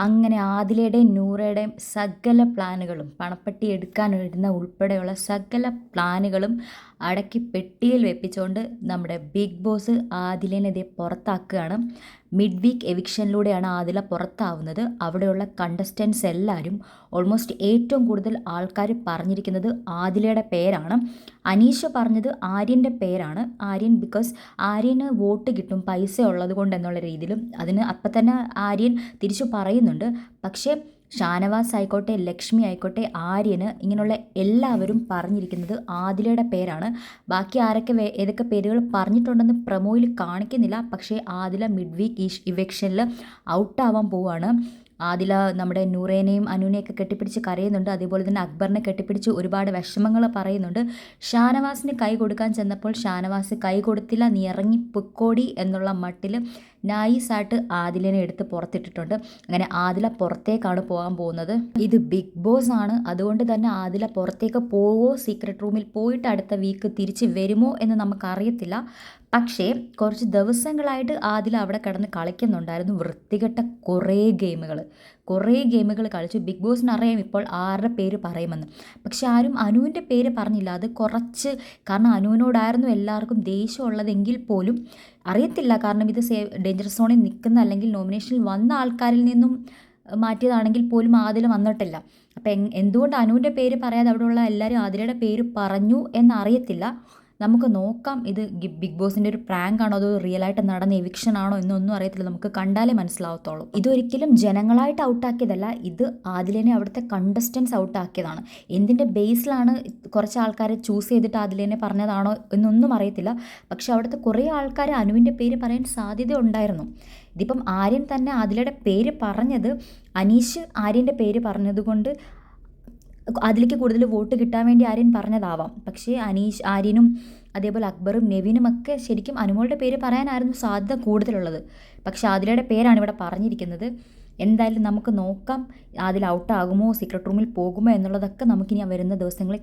അങ്ങനെ ആദിലയുടെയും നൂറയുടെയും സകല പ്ലാനുകളും പണപ്പെട്ടി എടുക്കാൻ വരുന്ന ഉൾപ്പെടെയുള്ള സകല പ്ലാനുകളും അടക്കി പെട്ടിയിൽ വെപ്പിച്ചുകൊണ്ട് നമ്മുടെ ബിഗ് ബോസ് ആദിലിനെ ദേ പുറത്താക്കുകയാണ്. മിഡ് വീക്ക് എവിക്ഷനിലൂടെയാണ് ആദില പുറത്താവുന്നത്. അവിടെയുള്ള കണ്ടസ്റ്റൻസ് എല്ലാവരും ഓൾമോസ്റ്റ് ഏറ്റവും കൂടുതൽ ആൾക്കാർ പറഞ്ഞിരിക്കുന്നത് ആദിലയുടെ പേരാണ്. അനീഷ പറഞ്ഞത് ആര്യൻ്റെ പേരാണ്. ആര്യൻ ബിക്കോസ് ആര്യന് വോട്ട് കിട്ടും പൈസ ഉള്ളത് കൊണ്ട് എന്നുള്ള രീതിയിലും അതിന് അപ്പം തന്നെ ആര്യൻ തിരിച്ചു പറയുന്നുണ്ട്. പക്ഷേ ഷാനവാസ് ആയിക്കോട്ടെ, ലക്ഷ്മി ആയിക്കോട്ടെ, ആര്യന് ഇങ്ങനെയുള്ള എല്ലാവരും പറഞ്ഞിരിക്കുന്നത് ആദിലയുടെ പേരാണ്. ബാക്കി ആരൊക്കെ ഏതൊക്കെ പേരുകൾ പറഞ്ഞിട്ടുണ്ടെന്ന് പ്രൊമോയിൽ കാണിക്കുന്നില്ല. പക്ഷേ ആദില മിഡ് വീക്ക് ഇവെക്ഷനിൽ ഔട്ടാവാൻ പോവുകയാണ്. ആദില നമ്മുടെ നൂറേനെയും അനുവിനെയൊക്കെ കെട്ടിപ്പിടിച്ച് കരയുന്നുണ്ട്. അതേപോലെ തന്നെ അക്ബറിനെ കെട്ടിപ്പിടിച്ച് ഒരുപാട് വിഷമങ്ങൾ പറയുന്നുണ്ട്. ഷാനവാസിന് കൈ കൊടുക്കാൻ ചെന്നപ്പോൾ ഷാനവാസ് കൈ കൊടുത്തില്ല, നീ ഇറങ്ങി പൊക്കോടി എന്നുള്ള മട്ടിൽ നൈസായിട്ട് ആദിലിനെ എടുത്ത് പുറത്തിട്ടിട്ടുണ്ട്. അങ്ങനെ ആദില പുറത്തേക്കാണ് പോകാൻ പോകുന്നത്. ഇത് ബിഗ് ബോസ് ആണ്. അതുകൊണ്ട് തന്നെ ആദില പുറത്തേക്ക് പോവോ, സീക്രട്ട് റൂമിൽ പോയിട്ട് അടുത്ത വീക്ക് തിരിച്ച് വരുമോ എന്ന് നമുക്കറിയത്തില്ല. പക്ഷേ കുറച്ച് ദിവസങ്ങളായിട്ട് ആദില അവിടെ കിടന്ന് കളിക്കുന്നുണ്ടായിരുന്നു വൃത്തികെട്ട കുറേ ഗെയിമുകൾ കളിച്ചു. ബിഗ് ബോസിന് അറിയാം ഇപ്പോൾ ആരുടെ പേര് പറയുമെന്ന്. പക്ഷെ ആരും അനുവിൻ്റെ പേര് പറഞ്ഞില്ല. അത് കുറച്ച് കാരണം അനുവിനോടായിരുന്നു എല്ലാവർക്കും ദേഷ്യം ഉള്ളതെങ്കിൽ പോലും അറിയത്തില്ല. കാരണം ഇത് ഡേഞ്ചർ സോണിൽ നിൽക്കുന്ന അല്ലെങ്കിൽ നോമിനേഷനിൽ വന്ന ആൾക്കാരിൽ നിന്നും മാറ്റിയതാണെങ്കിൽ പോലും ആദില വന്നിട്ടില്ല. അപ്പം എന്തുകൊണ്ട് അനുവിൻ്റെ പേര് പറയാതെ അവിടെയുള്ള എല്ലാവരും ആദിലയുടെ പേര് പറഞ്ഞു എന്നറിയത്തില്ല. നമുക്ക് നോക്കാം ഇത് ബിഗ് ബോസിൻ്റെ ഒരു പ്രാങ്ക് ആണോ അതോ റിയൽ ആയിട്ട് നടന്ന എവിക്ഷൻ ആണോ എന്നൊന്നും അറിയത്തില്ല. നമുക്ക് കണ്ടാലേ മനസ്സിലാവത്തുള്ളൂ. ഇതൊരിക്കലും ജനങ്ങളായിട്ട് ഔട്ടാക്കിയതല്ല. ഇത് ആദിലിനെ അവിടുത്തെ കണ്ടസ്റ്റൻസ് ഔട്ടാക്കിയതാണ്. എന്തിൻ്റെ ബേസിലാണ് കുറച്ച് ആൾക്കാരെ ചൂസ് ചെയ്തിട്ട് ആദിലിനെ പറഞ്ഞതാണോ എന്നൊന്നും അറിയത്തില്ല. പക്ഷെ അവിടുത്തെ കുറേ ആൾക്കാർ അനുവിൻ്റെ പേര് പറയാൻ സാധ്യത ഉണ്ടായിരുന്നു. ഇതിപ്പം ആര്യൻ തന്നെ ആദിലയുടെ പേര് പറഞ്ഞത് അനീഷ് ആര്യൻ്റെ പേര് പറഞ്ഞതുകൊണ്ട് അതിലേക്ക് കൂടുതൽ വോട്ട് കിട്ടാൻ വേണ്ടി ആര്യൻ പറഞ്ഞതാവാം. പക്ഷേ ആര്യനും അതേപോലെ അക്ബറും നെവിനും ഒക്കെ ശരിക്കും അനുമോളുടെ പേര് പറയാനായിരുന്നു സാധ്യത കൂടുതലുള്ളത്. പക്ഷേ ആദിലയുടെ പേരാണ് ഇവിടെ പറഞ്ഞിരിക്കുന്നത്. എന്തായാലും നമുക്ക് നോക്കാം ആദിൽ ഔട്ടാകുമോ, സീക്രട്ട് റൂമിൽ പോകുമോ എന്നുള്ളതൊക്കെ നമുക്കിനി വരുന്ന ദിവസങ്ങളിൽ